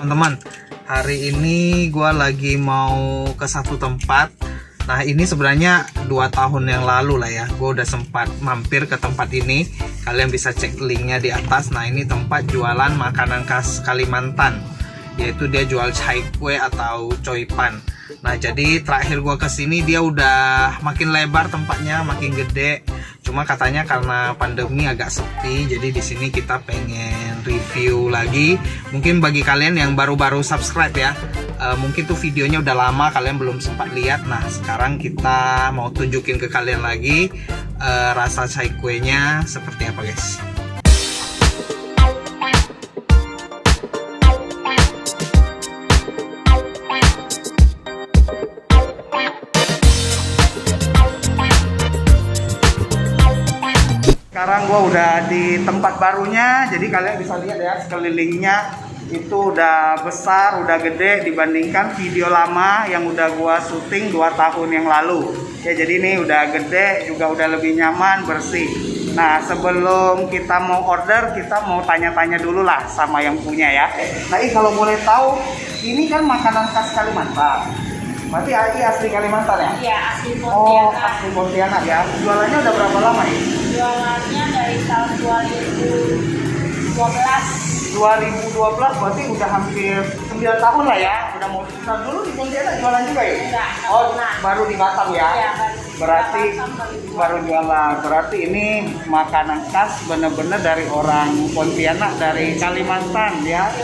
Teman-teman, hari ini gue lagi mau ke satu tempat. Nah, ini sebenarnya 2 tahun yang lalu lah ya, gue udah sempat mampir ke tempat ini. Kalian bisa cek linknya di atas. Nah, ini tempat jualan makanan khas Kalimantan, yaitu dia jual chai kue atau coipan. Nah, jadi terakhir gue kesini dia udah makin lebar tempatnya, makin gede. Cuma katanya karena pandemi agak sepi, jadi di sini kita pengen review lagi. Mungkin bagi kalian yang baru-baru subscribe ya, mungkin tuh videonya udah lama kalian belum sempat lihat. Nah, sekarang kita mau tunjukin ke kalian lagi rasa chai kuenya seperti apa, guys. Sekarang gue udah di tempat barunya, jadi kalian bisa lihat ya sekelilingnya itu udah besar, udah gede dibandingkan video lama yang udah gue syuting 2 tahun yang lalu. Ya, jadi ini udah gede, juga udah lebih nyaman, bersih. Nah, sebelum kita mau order, kita mau tanya-tanya dulu lah sama yang punya ya. Nah, kalau boleh tahu, ini kan makanan khas Kalimantan. Berarti asli Kalimantan ya? Iya, asli Pontianak. Oh, asli Pontianak ya. Jualannya udah berapa lama ya? Jualannya dari tahun 2012. 2012 berarti udah hampir 9 tahun lah ya. Udah mau besar dulu di Pontianak jualan juga ya? Enggak, Oh, pernah. baru di Batam ya? Iya, Berarti baru jualan. Berarti ini makanan khas bener-bener dari orang Pontianak, dari Kalimantan ya.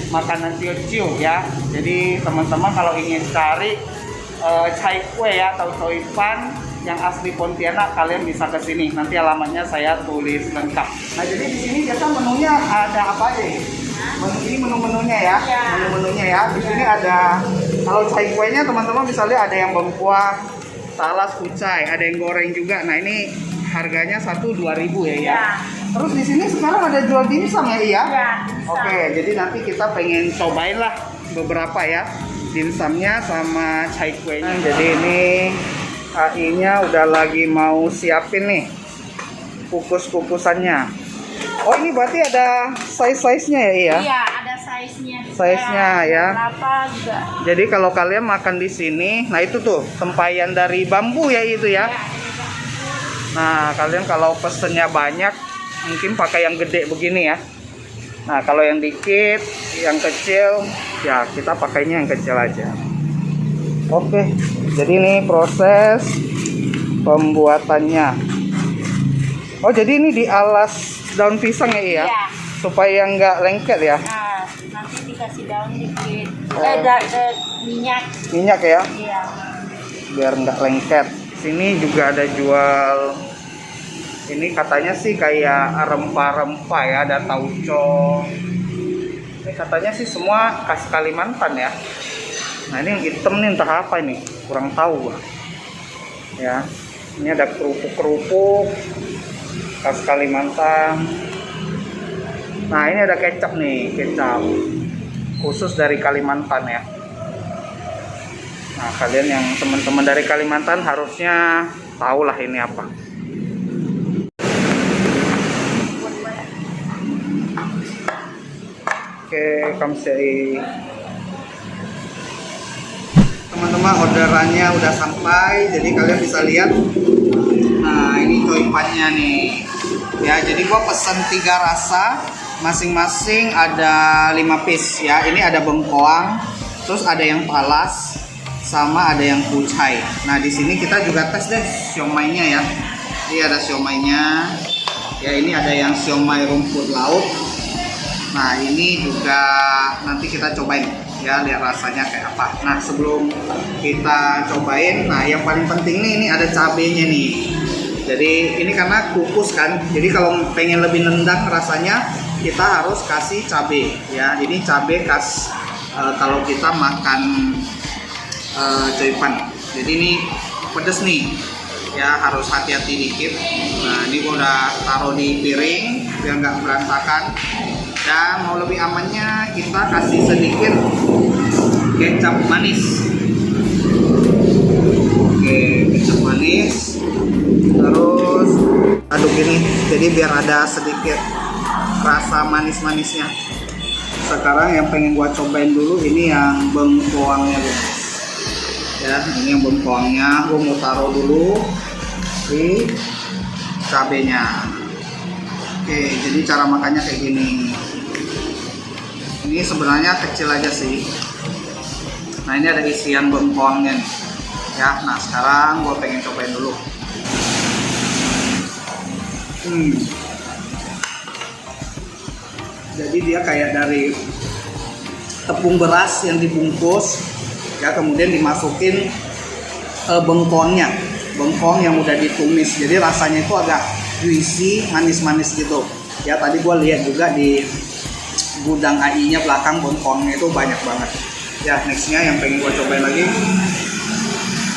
Makanan Teochew ya. Jadi teman-teman kalau ingin cari chai kue ya atau coipan yang asli Pontianak, kalian bisa ke sini. Nanti alamatnya saya tulis lengkap. Nah, jadi di sini biasa menunya ada apa aja? Ini menu-menunya ya. Ya. Menu-menunya ya. Di sini ada, kalau chai kuenya teman-teman bisa lihat ada yang bengkuang, talas, kucai, ada yang goreng juga. Nah, ini harganya 2.000 ya. Ya. Terus di sini sekarang ada jual dimsum ya, Iya? Ya, Oke, jadi nanti kita pengen cobain lah beberapa ya dimsumnya sama chai kuenya. Jadi ini AI-nya udah lagi mau siapin nih kukus-kukusannya. Oh, ini berarti ada size-size-nya ya, Iya? Iya, ada size-nya. Size-nya ya. Berapa juga. Jadi kalau kalian makan di sini, nah itu tuh tempayan dari bambu ya itu ya. Ya, Nah, kalian kalau pesennya banyak, mungkin pakai yang gede begini ya. Nah, kalau yang dikit, yang kecil, ya kita pakainya yang kecil aja. Oke, jadi ini proses pembuatannya. Oh, jadi ini dialas daun pisang ya, Iya? Iya. Supaya nggak lengket ya. Nah, nanti dikasih daun dikit. Oh. Minyak. Minyak ya, Iya. biar nggak lengket. Sini juga ada jual, ini katanya sih kayak rempah-rempah ya, ada tauco. Ini katanya sih semua khas Kalimantan ya. Nah, ini yang hitam nih entah apa ini, kurang tahu gua. Ya, ini ada kerupuk-kerupuk khas Kalimantan. Nah, ini ada kecap nih, kecap khusus dari Kalimantan ya. Nah, kalian yang teman-teman dari Kalimantan harusnya tahu lah ini apa. Oke, kamsahamnida. Teman-teman, orderannya udah sampai, jadi kalian bisa lihat. Nah, ini coipannya nih. Ya, jadi gua pesen 3 rasa, masing-masing ada 5 piece ya. Ini ada bengkoang, terus ada yang talas, sama ada yang kucai. Nah, di sini kita juga tes deh siomainya ya. Ini ada siomainya. Ya, ini ada yang siomay rumput laut. Nah, ini juga nanti kita cobain ya, lihat rasanya kayak apa. Nah, sebelum kita cobain, nah yang paling penting nih, ini ada cabenya nih. Jadi ini karena kukus kan, jadi kalau pengen lebih nendang rasanya, kita harus kasih cabe ya. Ini cabe khas kalau kita makan coipan. Jadi ini pedes nih ya, harus hati-hati dikit. Nah, ini gua udah taruh di piring biar nggak berantakan. Dan mau lebih amannya, kita kasih sedikit kecap manis. Oke, kecap manis. Terus aduk ini, jadi biar ada sedikit rasa manis-manisnya. sekarang yang pengen gua cobain dulu ini yang bengkoangnya guys. Ya, ini yang bengkoangnya. Gua mau taruh dulu di cabenya. Oke, jadi cara makannya kayak gini. Ini sebenarnya kecil aja sih. Nah, ini ada isian bengkoangnya nih. Ya, nah sekarang gue pengen cobain dulu. Jadi dia kayak dari tepung beras yang dibungkus, ya kemudian dimasukin bengkoangnya, bengkoang yang udah ditumis. Jadi rasanya itu agak juicy, manis-manis gitu. Ya tadi gue lihat juga di gudang AI-nya belakang bengkoangnya itu banyak banget. Ya nextnya yang pengen gue cobain lagi.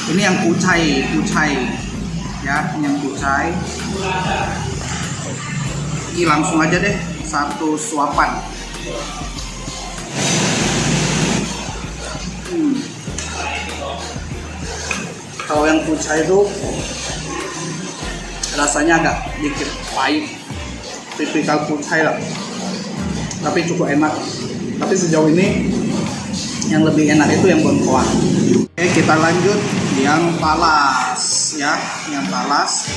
Ini yang kucai, ya, yang kucai. Ini langsung aja deh, satu suapan. Kalau yang kucai itu rasanya agak dikit pahit, tipikal kucai lah. Tapi cukup enak. Tapi sejauh ini yang lebih enak itu yang bengkoang. Oke, kita lanjut yang talas ya, yang talas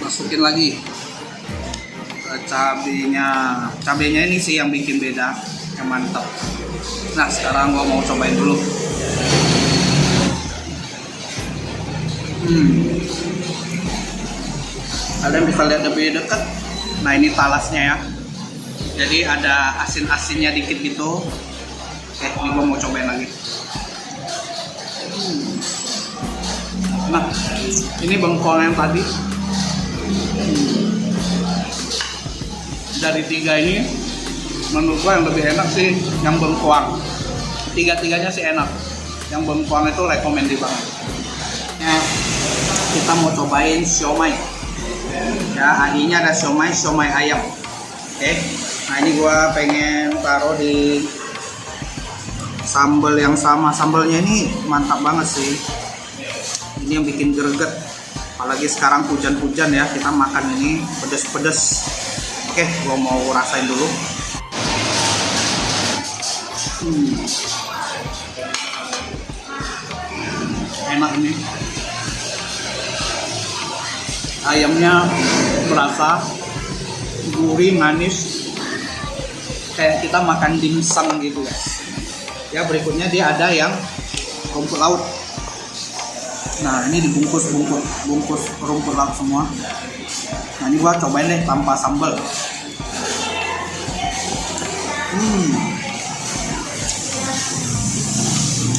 masukin lagi ke cabenya ini sih yang bikin beda, yang mantap. Nah sekarang gua mau cobain dulu. Kalian bisa lihat lebih dekat. Nah ini talasnya ya, jadi ada asin-asinnya dikit gitu. Oke, ini gua mau cobain lagi. Nah, ini bengkoang yang tadi. Dari tiga ini, menurut gua yang lebih enak sih yang bengkoang. Tiga-tiganya sih enak. Yang bengkoang itu recommended banget. Nah, kita mau cobain siomay. Ya, AI-nya ada siomay ayam. Oke, nah ini gua pengen taruh di sambal yang sama. Sambalnya ini mantap banget sih. Ini yang bikin greget, apalagi sekarang hujan-hujan ya, kita makan ini pedes-pedes. Oke, gua mau rasain dulu. Enak ini. Ayamnya berasa gurih, manis, kayak kita makan dimsum gitu guys. Ya, berikutnya dia ada yang rumput laut. Nah ini dibungkus rumput laut semua. Nah ini gua cobain deh tanpa sambal.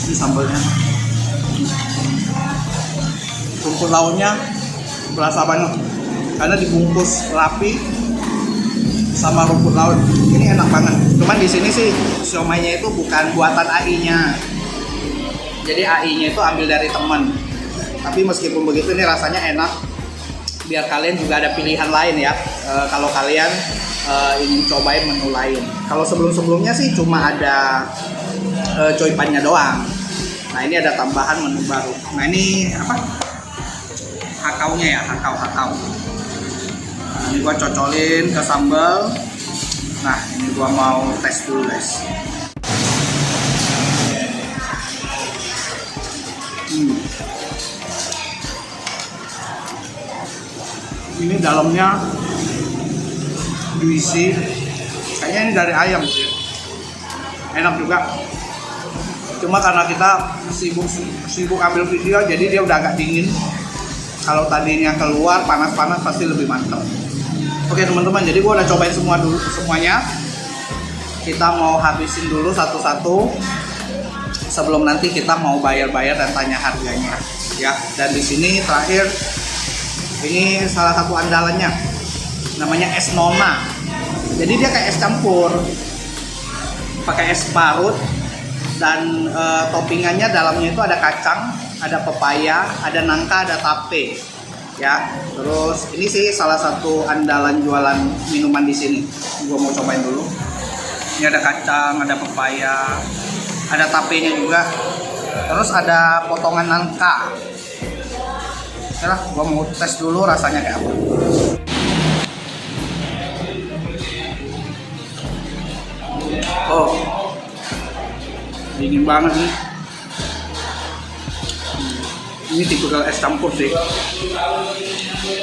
Ini sambalnya, rumput lautnya berasa banget karena dibungkus rapi sama rumput laut. Ini enak banget. Cuman di sini sih siomaynya itu bukan buatan AI-nya. Jadi AI-nya itu ambil dari teman. Tapi meskipun begitu ini rasanya enak. Biar kalian juga ada pilihan lain ya. Kalau kalian ingin cobain menu lain. Kalau sebelum-sebelumnya sih cuma ada coipannya doang. Nah ini ada tambahan menu baru. Nah ini apa? Hakaunya ya, hakau. Nah, ini gua cocolin ke sambal. Nah ini gua mau tes dulu guys. Ini dalamnya juicy, kayaknya ini dari ayam sih, enak juga. Cuma karena kita sibuk ambil video, jadi dia udah agak dingin. Kalau tadinya keluar panas-panas pasti lebih mantap. Oke teman-teman, jadi gua udah cobain semuanya. Kita mau habisin dulu satu-satu sebelum nanti kita mau bayar-bayar dan tanya harganya ya. Dan di sini terakhir, ini salah satu andalannya, namanya es nona. Jadi dia kayak es campur, pakai es parut, dan toppingannya dalamnya itu ada kacang, ada pepaya, ada nangka, ada tape, ya. Terus ini sih salah satu andalan jualan minuman di sini. Gua mau cobain dulu. Ini ada kacang, ada pepaya, ada tapenya juga. Terus ada potongan nangka. Oke lah, gua mau tes dulu rasanya kayak apa. Oh, dingin banget nih. Ini tipikal es campur sih.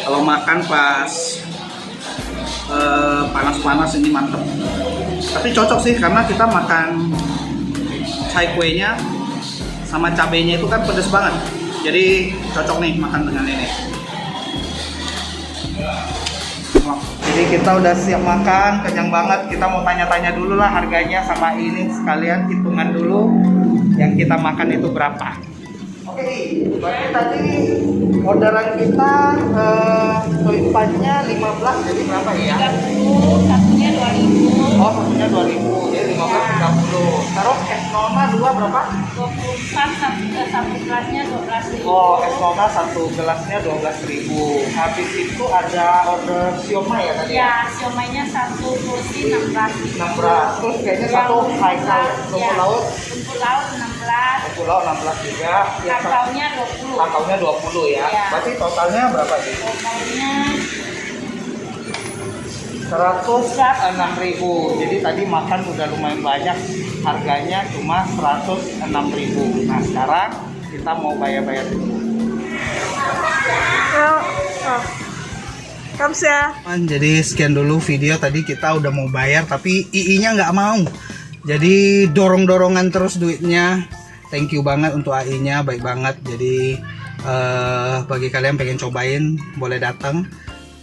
Kalau makan pas panas-panas ini mantep. Tapi cocok sih karena kita makan chai kuenya sama cabenya itu kan pedes banget. Jadi cocok nih makan dengan ini. Jadi kita udah siap makan, kenyang banget. Kita mau tanya-tanya dulu lah harganya sama ini, sekalian hitungan dulu yang kita makan itu berapa. Oke, berarti tadi orderan kita toipannya 15, jadi berapa ya? 30, satunya 2000. Oh, satunya 2000, jadi 15 30. Terus es nona 2 berapa? 24, satu gelasnya 12.000. Oh, es nona satu gelasnya 12.000. Habis itu ada order siomay ya tadi? Ya, siomay-nya satu porsi 16. 16. Terus kayaknya satu haikal rumput laut. Rumput laut 16. Rumput laut 16 juga. Yang Kakaunya 20. kakaunya 20 ya. Ya. Berarti totalnya berapa sih? Totalnya 106.000. Jadi tadi makan udah lumayan banyak. Harganya cuma 106.000. Nah, sekarang kita mau bayar-bayar dulu. Jadi sekian dulu video tadi, kita udah mau bayar tapi II-nya nggak mau. Jadi dorong-dorongan terus duitnya. Thank you banget untuk AI-nya, baik banget. Jadi bagi kalian pengen cobain boleh datang.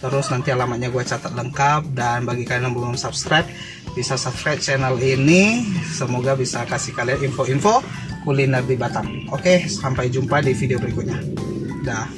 Terus nanti alamatnya gue catat lengkap. Dan bagi kalian yang belum subscribe, bisa subscribe channel ini. Semoga bisa kasih kalian info-info kuliner di Batam. Oke, sampai jumpa di video berikutnya. Dah.